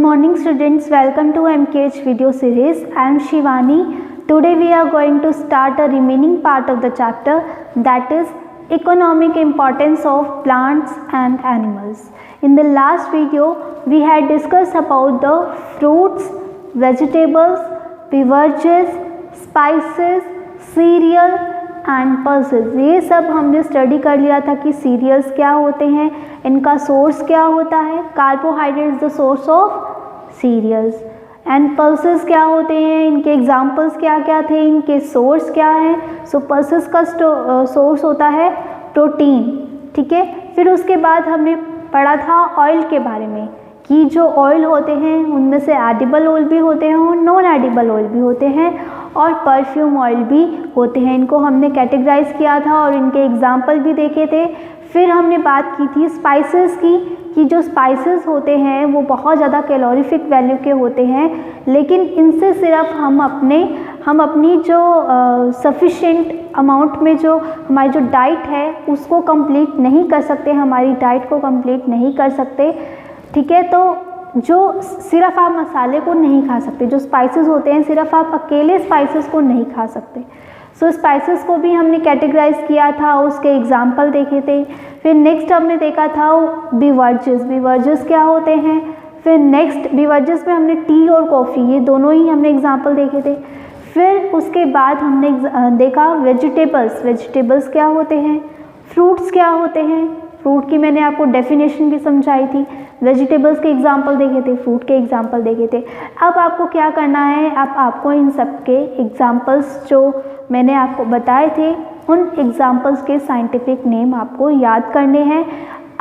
morning students, welcome to MKH video series. I am Shivani. Today we are going to start the remaining part of the chapter, that is economic importance of plants and animals. In the last video we had discussed about the fruits, vegetables, beverages, spices, cereal and pulses. ये सब हमने study कर लिया था कि serials क्या होते हैं, इनका सोर्स क्या होता है. Carbohydrate is the source of cereals. And pulses क्या होते हैं, इनके एग्जांपल्स क्या क्या थे, इनके सोर्स क्या है. सो पल्सेस का सोर्स होता है प्रोटीन. ठीक है. फिर उसके बाद हमने पढ़ा था ऑयल के बारे में कि जो ऑयल होते हैं उनमें से एडिबल ऑयल भी होते हैं और नॉन एडिबल ऑयल भी होते हैं और परफ्यूम ऑयल भी होते हैं. इनको हमने कैटेगराइज किया था और इनके एग्जाम्पल भी देखे थे. फिर हमने बात की थी स्पाइसेस की कि जो स्पाइसेस होते हैं वो बहुत ज़्यादा कैलोरीफिक वैल्यू के होते हैं, लेकिन इनसे सिर्फ हम अपनी जो सफिशेंट अमाउंट में जो हमारी जो डाइट है उसको कंप्लीट नहीं कर सकते, हमारी डाइट को कंप्लीट नहीं कर सकते. ठीक है. तो जो सिर्फ आप मसाले को नहीं खा सकते, जो स्पाइसेस होते हैं सिर्फ आप अकेले स्पाइसेस को नहीं खा सकते. सो स्पाइसेस को भी हमने कैटेगराइज किया था, उसके एग्जाम्पल देखे थे. फिर नेक्स्ट हमने देखा था बिवर्जेस क्या होते हैं. फिर नेक्स्ट बिवर्जेस में हमने टी और कॉफ़ी, ये दोनों ही हमने एग्जाम्पल देखे थे. फिर उसके बाद हमने देखा वेजिटेबल्स क्या होते हैं, फ्रूट्स क्या होते हैं. फ्रूट की मैंने आपको डेफिनेशन भी समझाई थी, वेजिटेबल्स के एग्जाम्पल देखे थे, फ्रूट के एग्जाम्पल देखे थे. अब आपको क्या करना है, अब आपको इन सब के एग्जाम्पल्स जो मैंने आपको बताए थे उन एग्जाम्पल्स के साइंटिफिक नेम आपको याद करने हैं.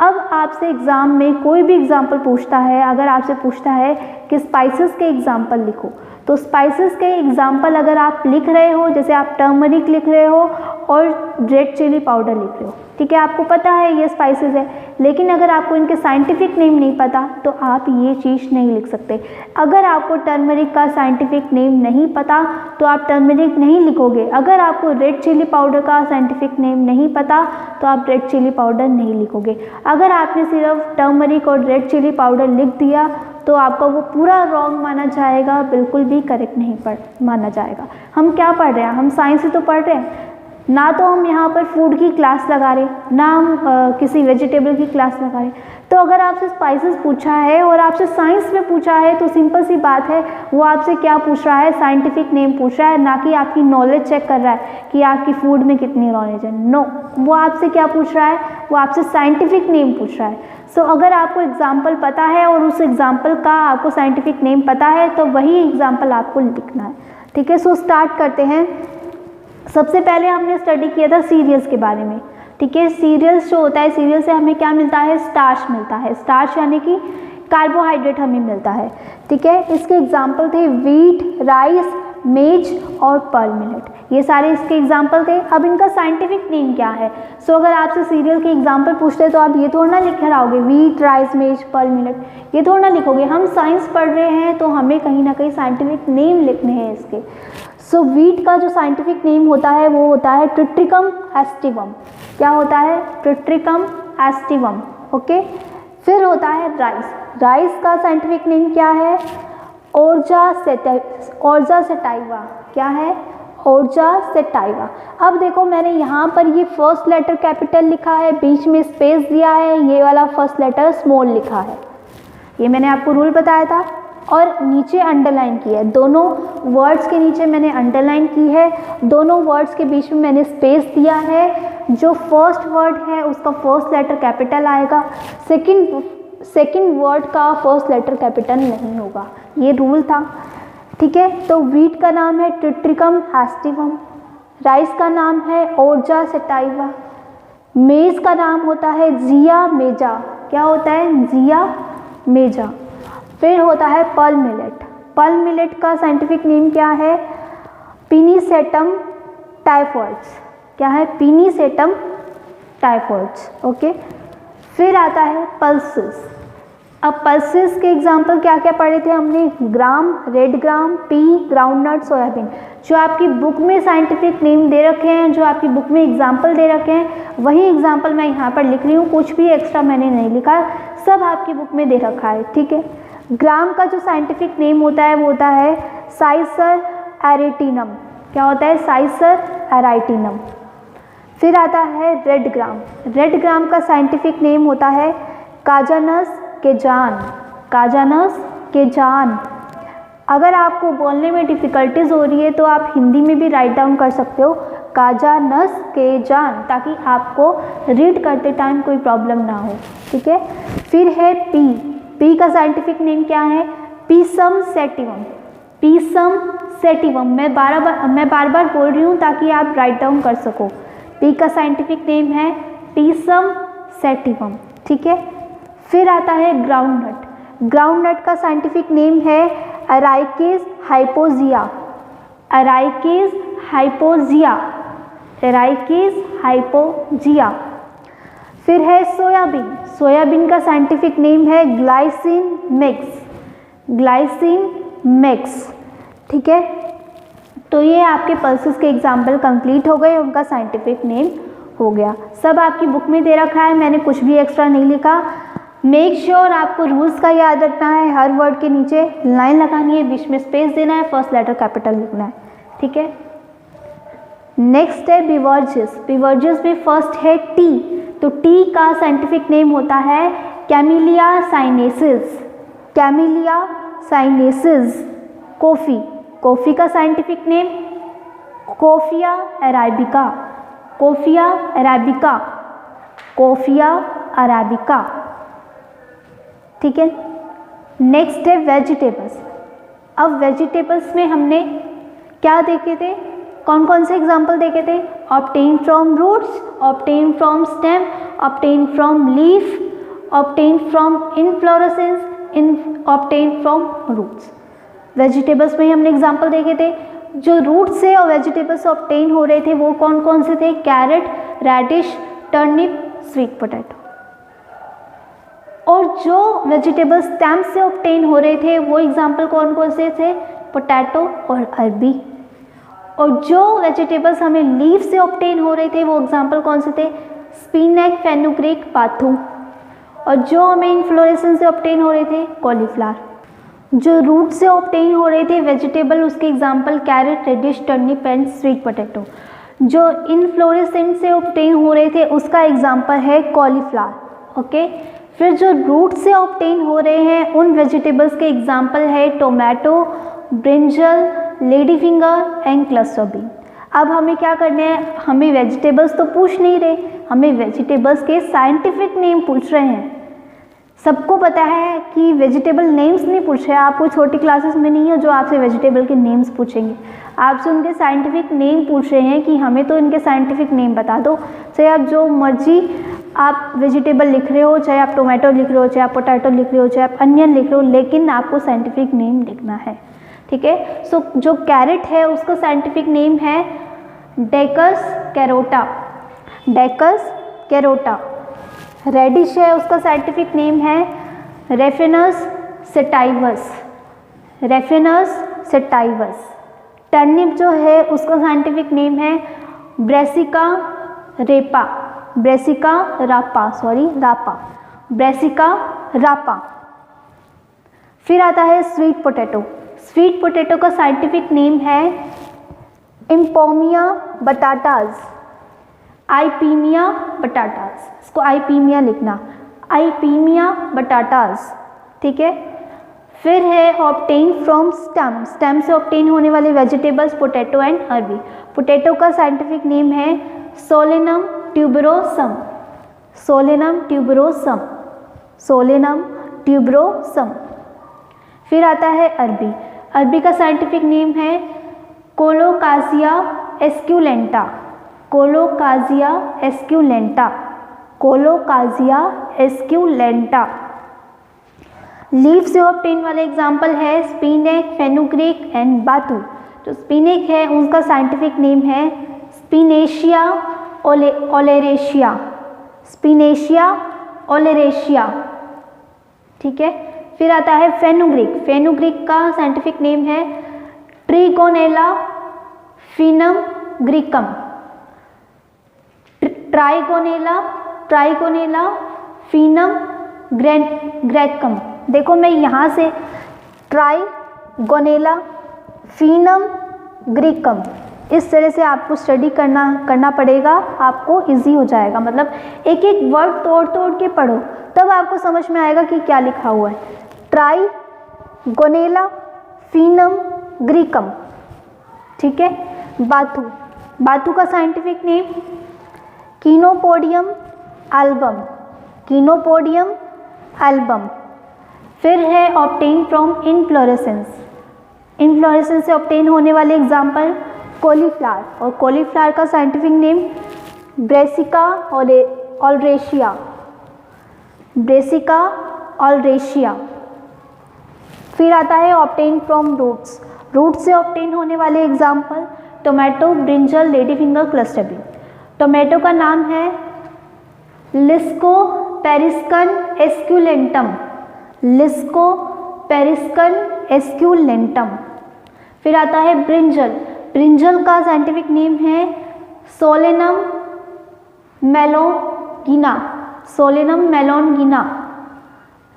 अब आपसे एग्ज़ाम में कोई भी एग्जाम्पल पूछता है, अगर आपसे पूछता है कि स्पाइसेस के एग्जाम्पल लिखो, तो स्पाइसेस के एग्जाम्पल अगर आप लिख रहे हो, जैसे आप टर्मरिक लिख रहे हो और रेड चिली पाउडर लिख रहे हो, ठीक है, आपको पता है ये स्पाइसेस है, लेकिन अगर आपको इनके साइंटिफिक नेम नहीं पता तो आप ये चीज़ नहीं लिख सकते. अगर आपको टर्मरिक का साइंटिफिक नेम नहीं पता तो आप टर्मरिक नहीं लिखोगे. अगर आपको रेड चिली पाउडर का साइंटिफिक नेम नहीं पता तो आप रेड चिली पाउडर नहीं लिखोगे. अगर आपने सिर्फ टर्मरिक और रेड चिली पाउडर लिख दिया तो आपका वो पूरा रॉन्ग माना जाएगा, बिल्कुल भी करेक्ट नहीं माना जाएगा. हम क्या पढ़ रहे हैं, हम साइंस ही तो पढ़ रहे हैं ना. तो हम यहाँ पर फूड की क्लास लगा रहे, ना हम किसी वेजिटेबल की क्लास लगा रहे. तो अगर आपसे स्पाइसेस पूछा है और आपसे साइंस में पूछा है तो सिंपल सी बात है, वो आपसे क्या पूछ रहा है, साइंटिफिक नेम पूछ रहा है, ना कि आपकी नॉलेज चेक कर रहा है कि आपकी फूड में कितनी नॉलेज है. नो, वो आपसे क्या पूछ रहा है, वो आपसे साइंटिफिक नेम पूछ रहा है. सो अगर आपको एग्जाम्पल पता है और उस एग्जाम्पल का आपको साइंटिफिक नेम पता है तो वही एग्जाम्पल आपको लिखना है. ठीक है. सो स्टार्ट करते हैं. सबसे पहले हमने स्टडी किया था सीरियल्स के बारे में. ठीक है. सीरियल्स जो होता है, सीरियल से हमें क्या मिलता है, स्टार्च मिलता है. स्टार्च यानी कि कार्बोहाइड्रेट हमें मिलता है. ठीक है. इसके एग्जाम्पल थे वीट, राइस, मेज और पर्ल मिलेट. ये सारे इसके एग्जाम्पल थे. अब इनका साइंटिफिक नेम क्या है. सो अगर आपसे सीरियल के एग्जाम्पल पूछते तो आप ये थोड़ा ना लिख रहोगे वीट, राइस, मेज, पर्ल मिलेट, ये थोड़ा ना लिखोगे. हम साइंस पढ़ रहे हैं तो हमें कहीं ना कहीं साइंटिफिक नेम लिखने हैं इसके. सो वीट का जो साइंटिफिक नेम होता है वो होता है ट्रिट्रिकम एस्टिवम. क्या होता है, ट्रिट्रिकम एस्टिवम. ओके. फिर होता है राइस. राइस का साइंटिफिक नेम क्या है, ओरजा सेटाइवा. क्या है, ओरजा सेटाइवा. अब देखो मैंने यहाँ पर ये फर्स्ट लेटर कैपिटल लिखा है, बीच में स्पेस दिया है, ये वाला फर्स्ट लेटर स्मॉल लिखा है. ये मैंने आपको रूल बताया था. और नीचे अंडरलाइन की है, दोनों वर्ड्स के नीचे मैंने अंडरलाइन की है, दोनों वर्ड्स के बीच में मैंने स्पेस दिया है. जो फर्स्ट वर्ड है उसका फर्स्ट लेटर कैपिटल आएगा, सेकंड वर्ड का फर्स्ट लेटर कैपिटल नहीं होगा. ये रूल था. ठीक है. तो वीट का नाम है ट्रिट्रिकम एस्टिवम, राइस का नाम है ओरजा सेटाइवा, मेज का नाम होता है जिया मेजा. क्या होता है, जिया मेजा. फिर होता है पर्ल मिलेट. पर्ल मिलेट का साइंटिफिक नेम क्या है, पिनीसेटम टाइफॉइड्स. क्या है, पिनीसेटम टाइफॉइड्स. ओके. फिर आता है पल्सेस. अब पल्सेस के एग्जाम्पल क्या क्या पढ़े थे हमने, gram, red gram, pea, groundnut, soybean. जो आपकी बुक में साइंटिफिक नेम दे रखे हैं, जो आपकी बुक में एग्जाम्पल दे रखे हैं, वही एग्जाम्पल मैं यहाँ पर लिख रही हूँ. कुछ भी एक्स्ट्रा मैंने नहीं लिखा, सब आपकी बुक में दे रखा है. ठीक है. ग्राम का जो साइंटिफिक नेम होता है वो होता है साइसर एरिटिनम। क्या होता है? साइसर एराइटिनम। फिर आता है रेड ग्राम। रेड ग्राम का साइंटिफिक नेम होता है काजानस केजान। काजानस केजान। अगर आपको बोलने में डिफ़िकल्टीज हो रही है तो आप हिंदी में भी राइट डाउन कर सकते हो काजानस केजान, ताकि आपको रीड करते टाइम कोई प्रॉब्लम ना हो। ठीक है। फिर है पी। पी का साइंटिफिक नेम क्या है? Pisum sativum. Pisum sativum. मैं बार बार बोल रही हूँ ताकि आप राइट डाउन कर सको। पी का साइंटिफिक नेम है पीसम सेटिवम। ठीक है। फिर आता है ग्राउंड नट। ग्राउंड नट का साइंटिफिक नेम है अराइकिस हाइपोजिया। अराइकिस हाइपोजिया। अराइकिस हाइपोजिया। फिर है सोयाबीन। सोयाबीन का साइंटिफिक नेम है ग्लाइसिन मैक्स। Glycine max. ठीक है। तो ये आपके पल्सेस के एग्जाम्पल कंप्लीट हो गए, उनका साइंटिफिक नेम हो गया। सब आपकी बुक में दे रखा है, मैंने कुछ भी एक्स्ट्रा नहीं लिखा। मेक श्योर आपको रूल्स का याद रखना है। हर वर्ड के नीचे लाइन लगानी है, बीच में स्पेस देना है, फर्स्ट लेटर कैपिटल लिखना है। ठीक है। नेक्स्ट है बिवर्जेस। बिवर्जेस में फर्स्ट है टी। तो टी का साइंटिफिक नेम होता है Camellia sinensis. Camellia sinensis. Coffee. Coffee का scientific name Coffea arabica. Coffea arabica. Coffea arabica. ठीक है। नेक्स्ट है वेजिटेबल्स। अब वेजिटेबल्स में हमने क्या देखे थे? कौन कौन से एग्जाम्पल देखे थे? Obtain from roots, obtain from stem, obtain from leaf, obtain from inflorescence, obtain from roots. Vegetables में हमने एग्जाम्पल देखे थे। जो रूट से और वेजिटेबल्स से ऑब्टेन हो रहे थे वो कौन कौन से थे? Carrot, radish, turnip, sweet potato. और जो वेजिटेबल्स स्टेम से ऑब्टेन हो रहे थे वो एग्जाम्पल कौन कौन से थे? पोटैटो और अरबी। और जो वेजिटेबल्स हमें लीफ से ऑब्टेन हो रहे थे वो एग्जाम्पल कौन से थे? स्पिनैक, फेनुग्रीक, पाथू। और जो हमें इनफ्लोरेसेंस से ऑब्टेन हो रहे थे? कॉलीफ्लावर। जो रूट से ऑब्टेन हो रहे थे वेजिटेबल, उसके example carrot, radish, turnip and sweet potato. जो इनफ्लोरेसेंस से ऑब्टेन हो रहे थे उसका एग्जाम्पल है कॉलीफ्लावर। ओके। फिर जो रूट से ऑब्टेन हो रहे हैं उन वेजिटेबल्स के एग्जाम्पल है tomato, brinjal, lady finger and cluster bean. अब हमें क्या करना है? हमें वेजिटेबल्स तो पूछ नहीं रहे, हमें वेजिटेबल्स के साइंटिफिक नेम पूछ रहे हैं। सबको पता है कि वेजिटेबल नेम्स नहीं पूछ रहे। आप कोई छोटी क्लासेस में नहीं हो जो आपसे वेजिटेबल के नेम्स पूछेंगे, आपसे उनके साइंटिफिक नेम पूछ रहे हैं कि हमें तो इनके साइंटिफिक नेम बता दो। चाहे आप जो मर्जी आप वेजिटेबल लिख रहे हो, चाहे आप टोमेटो लिख रहे हो, चाहे आप पोटैटो लिख रहे हो, चाहे आप अनियन लिख रहे हो, लेकिन आपको साइंटिफिक नेम लिखना है। ठीक है। सो जो कैरेट है उसका साइंटिफिक नेम है डेकस कैरोटा। डेकस कैरोटा। रेडिश है उसका साइंटिफिक नेम है रेफिनस सेटाइवस। रेफिनस सेटाइवस। टर्निप जो है उसका साइंटिफिक नेम है ब्रेसिका रेपा। ब्रेसिका रापा, सॉरी रापा, ब्रेसिका रापा। फिर आता है स्वीट पोटैटो। स्वीट पोटैटो का साइंटिफिक नेम है इम्पोमिया बटाटास। आइपीमिया बटाटास। इसको आइपीमिया लिखना, आइपीमिया बटाटास। ठीक है। फिर है ऑब्टेन फ्रॉम स्टेम। स्टेम से ऑब्टेन होने वाले वेजिटेबल्स पोटैटो एंड अरबी। पोटैटो का साइंटिफिक नेम है Solanum tuberosum. Solanum tuberosum. Solanum tuberosum. फिर आता है अरबी। अरबी का साइंटिफिक नेम है कोलोकासिया एस्क्यूलेंटा। कोलोकासिया एस्क्यूलेंटा। कोलोकासिया एस्क्यूलेंटा। लीफ से ऑब्टेन वाले एग्जाम्पल है स्पिनैक, फेनुग्रीक एंड बातू। जो स्पिनैक है उसका साइंटिफिक नेम है स्पिनेशिया ओलेरेशिया। स्पिनेशिया ओलेरेशिया। ठीक है। फिर आता है फेनुग्रीक। फेनुग्रीक का साइंटिफिक नेम है ट्रिगोनेला फिनम ग्रीकम। ट्राइगोनेला फिनम ग्रेकम। देखो मैं यहाँ से ट्राइगोनेला, फिनम, ग्रीकम, इस तरह से आपको स्टडी करना पड़ेगा, आपको इजी हो जाएगा। मतलब एक एक वर्ड तोड़ तोड़ के पढ़ो, तब आपको समझ में आएगा कि क्या लिखा हुआ है। ट्राइगोनेला, फिनम, ग्रीकम, ठीक है। बाथू, बाथू का साइंटिफिक नेम कीनोपोडियम एल्बम, कीनोपोडियम एल्बम। फिर है ऑब्टेन फ्रॉम इनफ्लोरेसेंस, इनफ्लोरेसेंस से ऑब्टेन होने वाले एग्जाम्पल कॉलीफ्लावर, और कॉलीफ्लावर का साइंटिफिक नेम ब्रेसिका ऑलरेशिया, ब्रेसिका ऑलरेशिया। फिर आता है ऑब्टेन फ्रॉम रूट्स, रूट्स से ऑब्टेन होने वाले example tomato, brinjal, lady finger, cluster bean. Tomato का नाम है लिस्को पेरिस्कन एस्क्यूलेंटम, लिस्को पेरिस्कन एस्क्यूलेंटम। फिर आता है ब्रिंजल, ब्रिंजल का साइंटिफिक नेम है Solanum melongena, Solanum melongena,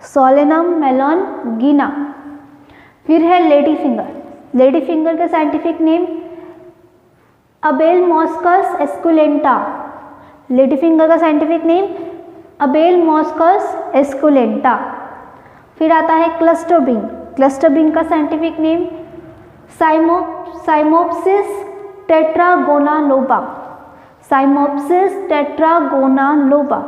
Solanum melongena. फिर है लेडी फिंगर, लेडी फिंगर का scientific name Abelmoschus esculenta, lady finger का साइंटिफिक नेम अबेलमोस्कस एस्कुलेंटा। फिर आता है क्लस्टर बीन, क्लस्टर बीन का scientific name Cyamopsis tetragonoloba, Cyamopsis tetragonoloba,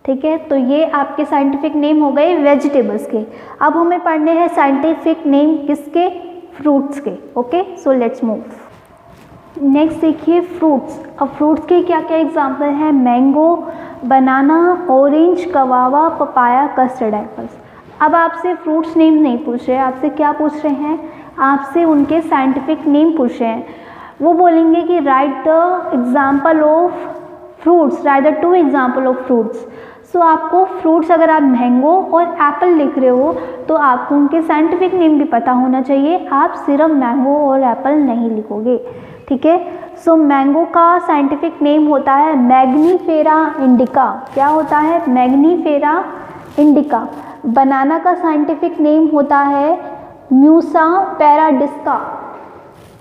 ठीक है। तो ये आपके साइंटिफिक नेम हो गए वेजिटेबल्स के। अब हमें पढ़ने हैं साइंटिफिक नेम किसके, फ्रूट्स के। Okay, so let's move. Next देखिए फ्रूट्स। अब फ्रूट्स के क्या क्या एग्जाम्पल हैं, mango, banana, orange, guava, papaya, custard apples. अब आपसे फ्रूट्स नेम नहीं पूछ रहे, आपसे क्या पूछ रहे हैं, आपसे उनके साइंटिफिक नेम पूछ रहे हैं। वो बोलेंगे कि write the example of fruits, write the 2 example of fruits. So आपको फ्रूट्स, अगर आप मैंगो और एप्पल लिख रहे हो तो आपको उनके साइंटिफिक नेम भी पता होना चाहिए, आप सिर्फ मैंगो और एप्पल नहीं लिखोगे, ठीक है। सो मैंगो का साइंटिफिक नेम होता है मैग्नीफेरा इंडिका, क्या होता है, मैग्नीफेरा इंडिका। बनाना का साइंटिफिक नेम होता है म्यूसा पैराडिस्का,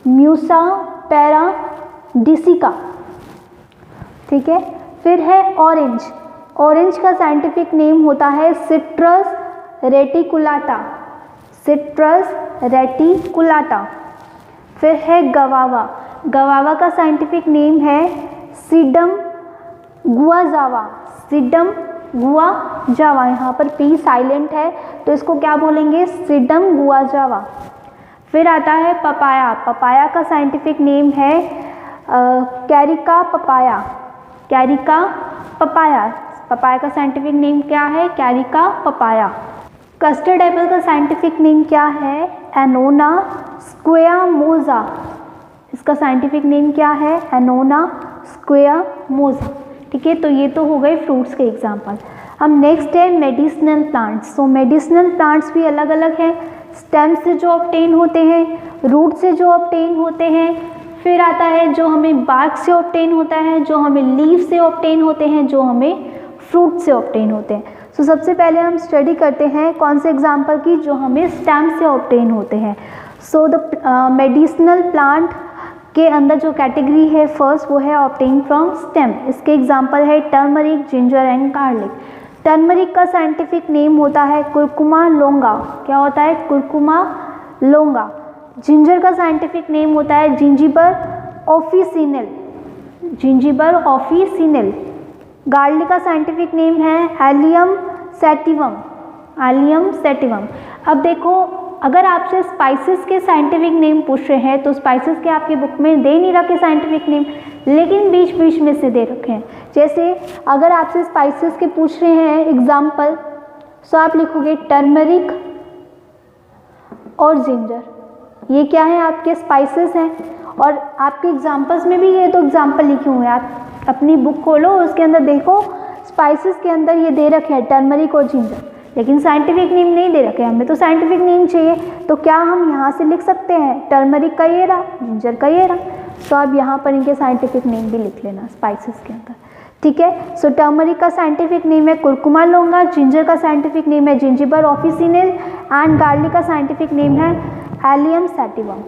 म्यूसा पैराडिसिका, ठीक है। फिर है ऑरेंज, ऑरेंज का साइंटिफिक नेम होता है सिट्रस रेटिकुलाटा, सिट्रस रेटिकुलाटा। फिर है गवावा, गवावा का साइंटिफिक नेम है सीडम गुआजावा, सीडम गुआजावा। यहाँ पर पी साइलेंट है तो इसको क्या बोलेंगे, सीडम गुआजावा। फिर आता है पपाया, पपाया का साइंटिफिक नेम है Carica papaya, Carica papaya. Papaya का साइंटिफिक नेम क्या है, कैरिका पपाया। कस्टर्ड एप्पल का साइंटिफिक नेम क्या है, एनोना स्क्वेयामोजा, इसका साइंटिफिक नेम क्या है, एनोना स्क्वेयामोजा, ठीक है। तो ये तो हो गए फ्रूट्स के एग्जाम्पल। अब नेक्स्ट है मेडिसिनल प्लांट्स। सो मेडिसिनल प्लांट्स भी अलग अलग हैं, स्टेम से जो ऑब्टेन होते हैं, रूट से जो ऑब्टेन होते हैं, फिर आता है जो हमें बार्क से ऑब्टेन होता है, जो हमें लीफ से ऑब्टेन होते हैं, जो हमें फ्रूट से ऑब्टेन होते हैं। सो सबसे पहले हम स्टडी करते हैं कौन से एग्जाम्पल की, जो हमें स्टेम से ऑब्टेन होते हैं। सो द मेडिसिनल प्लांट के अंदर जो कैटेगरी है फर्स्ट वो है ऑब्टेन फ्रॉम स्टेम। इसके एग्जाम्पल है turmeric, ginger and garlic. Turmeric का साइंटिफिक नेम होता है कुरकुमा लोंगा, क्या होता है, कुरकुमा लोंगा। जिंजर का साइंटिफिक नेम होता है जिंजिबर ऑफिसिनल, जिंजिबर ऑफिसिनल। गार्लिक का साइंटिफिक नेम है एलियम सैटिवम, एलियम सैटिवम। अब देखो, अगर आपसे स्पाइसेस के साइंटिफिक नेम पूछ रहे हैं तो स्पाइसेस के आपकी बुक में दे नहीं रखे साइंटिफिक नेम, लेकिन बीच बीच में से दे रखे हैं। जैसे अगर आपसे स्पाइसेस के पूछ रहे हैं एग्जाम्पल, तो आप लिखोगे टर्मरिक और जिंजर, ये क्या है, आपके स्पाइसेस हैं। और आपके एग्जाम्पल्स में भी ये तो एग्जाम्पल लिखे हुए हैं, आप अपनी बुक खोलो उसके अंदर देखो, स्पाइसेस के अंदर ये दे रखे हैं टर्मरिक और जिंजर, लेकिन साइंटिफिक नेम नहीं दे रखे। हमें तो साइंटिफिक नेम चाहिए, तो क्या हम यहाँ से लिख सकते हैं, टर्मरिक का ये रहा, जिंजर का ये रहा। तो आप यहाँ पर इनके साइंटिफिक नेम भी लिख लेना स्पाइसेस के अंदर, ठीक है। सो टर्मरिक का साइंटिफिक नेम है कुरकुमा लोंगा, जिंजर का साइंटिफिक नेम है जिंजिबर ऑफिसिनल एंड गार्लिक का साइंटिफिक नेम है एलियम सैटिवम।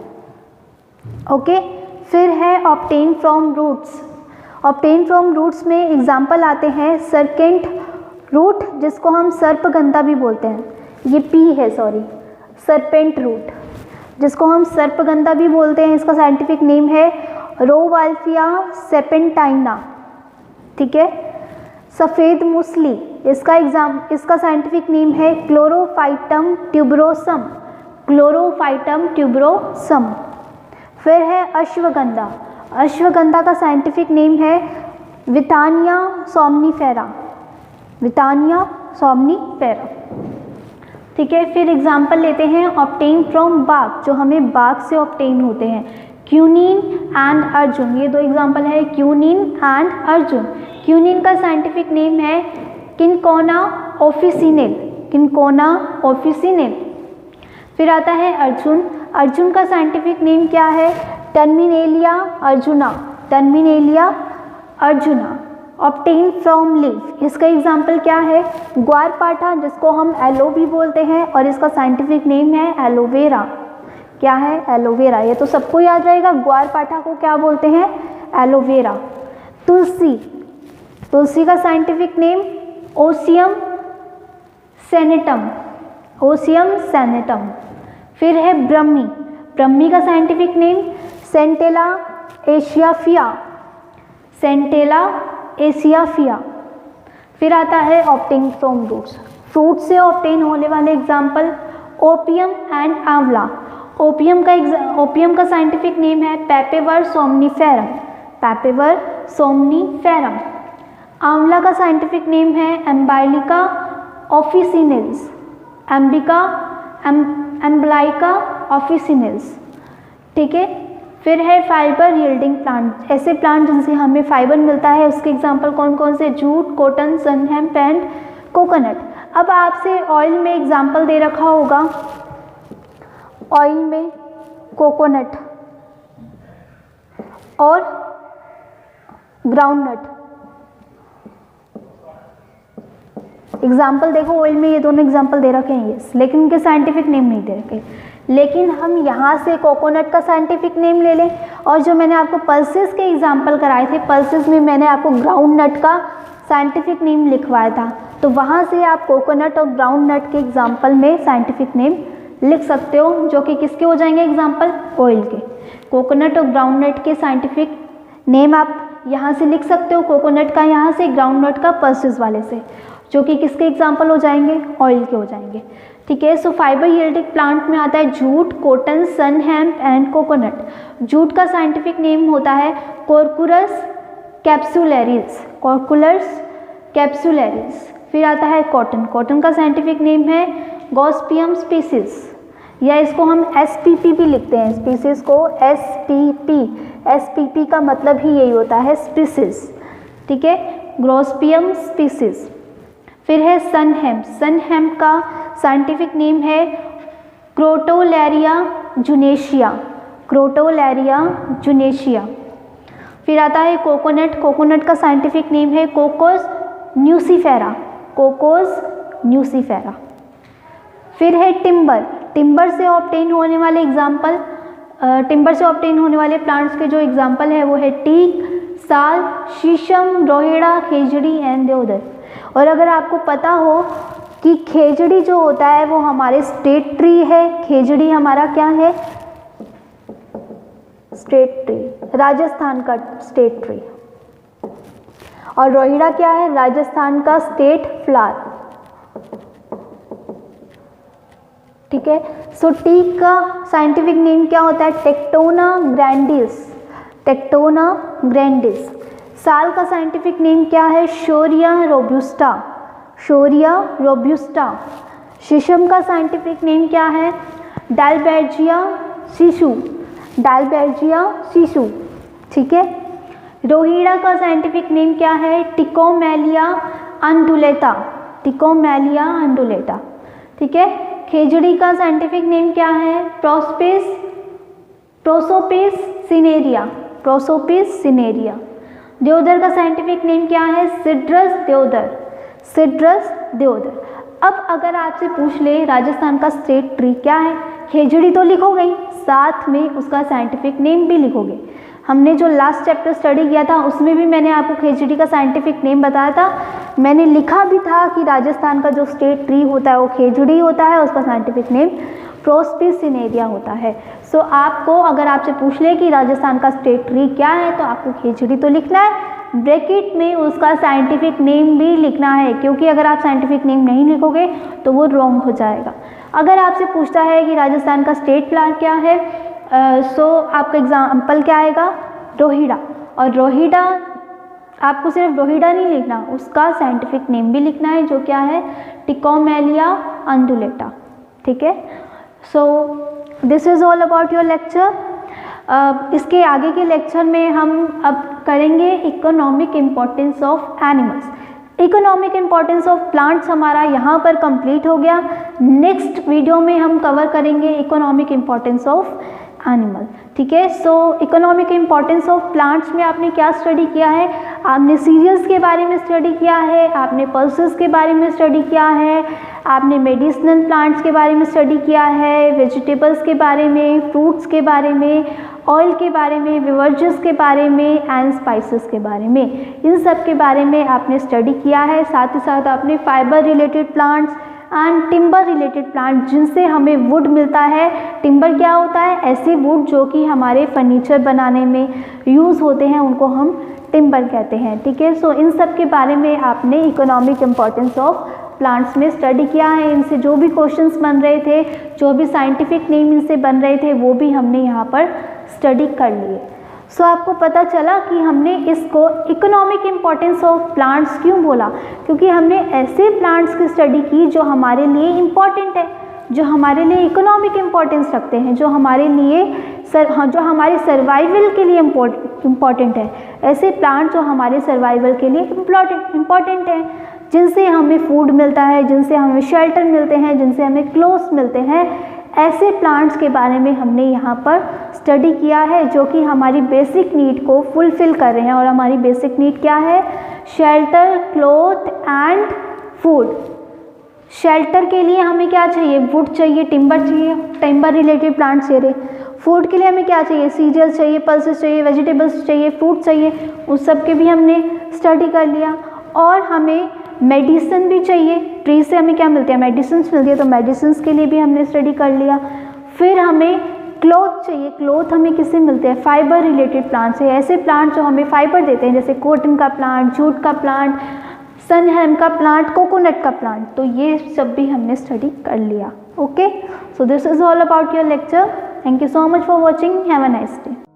ओके, फिर है obtain from roots. Obtain from roots में एग्जाम्पल आते हैं सर्केंट रूट, जिसको हम सर्पगंधा भी बोलते हैं, ये पी है सॉरी, सरपेंट रूट जिसको हम सर्पगंधा भी बोलते हैं, इसका साइंटिफिक नेम है रोवाल्फिया सेपेंटाइना। ठीक है। सफ़ेद मूसली, इसका साइंटिफिक नेम है क्लोरोफाइटम ट्यूबरोसम, क्लोरोफाइटम ट्यूबरोसम। फिर है अश्वगंधा, अश्वगंधा का साइंटिफिक नेम है विथानिया सोमनीफेरा, विथानिया सोमनीफेरा। ठीक है। फिर एग्जाम्पल लेते हैं ऑब्टेन फ्रॉम बाग, जो हमें बाग से ऑब्टेन होते हैं, क्यूनिन एंड अर्जुन। ये दो एग्जाम्पल है, क्यूनिन एंड अर्जुन। क्यूनिन का साइंटिफिक नेम है किनकोना ऑफिसिनल, किनकोना ऑफिसिनल। फिर आता है अर्जुन, अर्जुन का साइंटिफिक नेम क्या है Terminalia arjuna, Terminalia arjuna. Obtain from leaf, इसका एग्जाम्पल क्या है ग्वारपाठा, जिसको हम एलो भी बोलते हैं, और इसका साइंटिफिक नेम है एलोवेरा। क्या है एलोवेरा, ये तो सबको याद रहेगा। ग्वारपाठा को क्या बोलते हैं एलोवेरा। तुलसी, तुलसी का साइंटिफिक नेम ओसियम सेनेटम, ओसियम सेनेटम। फिर है ब्रह्मी, ब्रह्मी का साइंटिफिक नेम सेंटेला एशियाफिया, सेंटेला एशियाफिया। फिर आता है ऑब्टेन फ्रॉम रूट्स, फ्रूट से ऑब्टेन होने वाले एग्जाम्पल ओपियम एंड आंवला। ओपियम का साइंटिफिक नेम है पेपेवर सोमनीफेरम, पेपेवर सोमनीफेरम। आंवला का साइंटिफिक नेम है एम्बाइलिका ऑफिसिनल्स, एम्ब्लाइका ऑफिसिनल्स। ठीक है। फिर है फाइबर यील्डिंग प्लांट, ऐसे प्लांट जिनसे हमें फाइबर मिलता है, उसके एग्जाम्पल कौन कौन से jute, cotton, sunn hemp and coconut. अब आपसे ऑयल में एग्जाम्पल दे रखा होगा, ऑयल में कोकोनट और ग्राउंडनट। एग्जाम्पल देखो, ऑयल में ये दोनों एग्जाम्पल दे रखे हैं यस, लेकिन उनके साइंटिफिक नेम नहीं दे रखे। लेकिन हम यहाँ से कोकोनट का साइंटिफिक नेम ले लें, और जो मैंने आपको पल्सेस के एग्जाम्पल कराए थे, पल्सेस में मैंने आपको ग्राउंडनट का साइंटिफिक नेम लिखवाया था, तो वहाँ से आप कोकोनट और ग्राउंडनट के एग्जाम्पल में साइंटिफिक नेम लिख सकते हो, जो कि किसके हो जाएंगे एग्जाम्पल ऑयल के। कोकोनट और ग्राउंडनट के साइंटिफिक नेम आप यहाँ से लिख सकते हो, कोकोनट का यहाँ से, ग्राउंडनट का पल्सेस वाले से, जो कि किसके एग्जाम्पल हो जाएंगे ऑयल के हो जाएंगे। ठीक है। सो फाइबर यील्डिंग प्लांट में आता है jute, cotton, sunn hemp and coconut. Jute का साइंटिफिक नेम होता है कॉर्कुरस कैप्सुलरिस, कॉर्कुलस कैप्सुलरिस। फिर आता है कॉटन, कॉटन का साइंटिफिक नेम है गॉस्पियम स्पीसीज, या इसको हम SPP भी लिखते हैं, स्पीसीज को SPP, SPP का मतलब ही यही होता है स्पीसीज। ठीक है, गॉस्पियम स्पीसीज। फिर है सनहेम्प, सनहेम्प का साइंटिफिक नेम है क्रोटोलैरिया जुनेशिया, क्रोटोलैरिया जुनेशिया। फिर आता है कोकोनट, कोकोनट का साइंटिफिक नेम है कोकोस न्यूसीफेरा, कोकोस न्यूसीफेरा। फिर है टिम्बर, टिम्बर से ऑब्टेन होने वाले एग्जाम्पल, टिम्बर से ऑब्टेन होने वाले प्लांट्स के जो एग्जाम्पल है वो है टीक, साल, शीशम, रोहिड़ा, खेजड़ी एंड देवदार। और अगर आपको पता हो कि खेजड़ी जो होता है वो हमारे स्टेट ट्री है, खेजड़ी हमारा क्या है स्टेट ट्री, राजस्थान का स्टेट ट्री, और रोहिड़ा क्या है राजस्थान का स्टेट फ्लावर। ठीक है। सो टीक का साइंटिफिक नेम क्या होता है टेक्टोना ग्रैंडिस, टेक्टोना ग्रैंडिस। साल का साइंटिफिक नेम क्या है शोरिया रोब्यूस्टा, शोरिया रोब्यूस्टा। शीशम का साइंटिफिक नेम क्या है डालबेर्जिया सिसु, डालबेर्जिया सिसु। ठीक है। रोहिड़ा का साइंटिफिक नेम क्या है टिकोमेलिया अंडुलेटा, टिकोमेलिया अंडुलेटा। ठीक है। खेजड़ी का साइंटिफिक नेम क्या है प्रोसोपिस सिनेरिया, प्रोसोपिस सिनेरिया। देवदार का साइंटिफिक नेम क्या है? सिट्रस देवदार, सिट्रस देवदार। अब अगर आपसे पूछ ले राजस्थान का स्टेट ट्री क्या है, खेजड़ी तो लिखोगे ही, साथ में उसका साइंटिफिक नेम भी लिखोगे। हमने जो लास्ट चैप्टर स्टडी किया था उसमें भी मैंने आपको खेजड़ी का साइंटिफिक नेम बताया था, मैंने लिखा भी था कि राजस्थान का जो स्टेट ट्री होता है वो खेजड़ी होता है, उसका साइंटिफिक नेम प्रोस्पिस सिनेरिया होता है। सो आपको अगर आपसे पूछ ले कि राजस्थान का स्टेट ट्री क्या है तो आपको खेजड़ी तो लिखना है, ब्रैकेट में उसका साइंटिफिक नेम भी लिखना है, क्योंकि अगर आप साइंटिफिक नेम नहीं लिखोगे तो वो रॉन्ग हो जाएगा। अगर आपसे पूछता है कि राजस्थान का स्टेट फ्लावर क्या है, सो आपका एग्जाम्पल क्या आएगा? रोहिड़ा। और रोहिड़ा आपको सिर्फ रोहिड़ा नहीं लिखना, उसका साइंटिफिक नेम भी लिखना है, जो क्या है? टिकोमेलिया अंडुलेटा। ठीक है, so this is all about your lecture. इसके आगे के लेक्चर में हम अब करेंगे economic importance of animals. Economic importance of plants हमारा यहाँ पर कंप्लीट हो गया। नेक्स्ट वीडियो में हम कवर करेंगे इकोनॉमिक इम्पोर्टेंस ऑफ एनिमल। ठीक है, सो इकोनॉमिक इम्पोर्टेंस ऑफ प्लांट्स में आपने क्या स्टडी किया है? आपने सीरियल्स के बारे में स्टडी किया है, आपने पल्सेस के बारे में स्टडी किया है, आपने मेडिसिनल प्लांट्स के बारे में स्टडी किया है, वेजिटेबल्स के बारे में, फ्रूट्स के बारे में, ऑयल के बारे में, बेवरेजेस के बारे में एंड स्पाइसेस के बारे में, इन सब के बारे में आपने स्टडी किया है। साथ ही साथ आपने fibre related plants and timber related plant जिनसे हमें वुड मिलता है। टिम्बर क्या होता है? ऐसे वुड जो कि हमारे फर्नीचर बनाने में यूज़ होते हैं, उनको हम टिम्बर कहते हैं। ठीक है, सो इन सब के बारे में आपने इकोनॉमिक इम्पोर्टेंस ऑफ प्लांट्स में स्टडी किया है। इनसे जो भी क्वेश्चंस बन रहे थे, जो भी साइंटिफिक नेम इनसे बन रहे थे, वो भी हमने यहाँ पर स्टडी कर लिए। सो आपको पता चला कि हमने इसको इकोनॉमिक इम्पोर्टेंस ऑफ प्लांट्स क्यों बोला, क्योंकि हमने ऐसे प्लांट्स की स्टडी की जो हमारे लिए इम्पॉर्टेंट है, जो हमारे लिए इकोनॉमिक इम्पोर्टेंस रखते हैं, जो हमारे लिए जो हमारे सर्वाइवल के लिए इम्पॉर्टेंट है। ऐसे प्लांट जो हमारे सर्वाइवल के लिए इम्पॉर्टेंट हैं, जिनसे हमें फूड मिलता है, जिनसे हमें शेल्टर मिलते हैं, जिनसे हमें क्लोथ्स मिलते हैं, ऐसे प्लांट्स के बारे में हमने यहाँ पर स्टडी किया है, जो कि हमारी बेसिक नीड को फुलफ़िल कर रहे हैं। और हमारी बेसिक नीड क्या है? Shelter, cloth and food. Shelter के लिए हमें क्या चाहिए? वुड चाहिए, टिम्बर चाहिए, टिम्बर रिलेटेड प्लांट्स चाहिए। फूड के लिए हमें क्या चाहिए? सीरियल्स चाहिए, पल्सेस चाहिए, वेजिटेबल्स चाहिए, फ्रूट चाहिए, उस सब के भी हमने स्टडी कर लिया। और हमें मेडिसिन भी चाहिए, ट्री से हमें क्या मिलती है? मेडिसिन मिलती है, तो मेडिसिन के लिए भी हमने स्टडी कर लिया। फिर हमें क्लॉथ चाहिए, क्लॉथ हमें किससे मिलते हैं? फाइबर रिलेटेड प्लांट से, ऐसे प्लांट जो हमें फाइबर देते हैं, जैसे कॉटन का प्लांट, जूट का प्लांट, सन हेम का प्लांट, कोकोनट का प्लांट, तो ये सब भी हमने स्टडी कर लिया। Okay, so this is all about your lecture. Thank you so much for watching, have a nice day.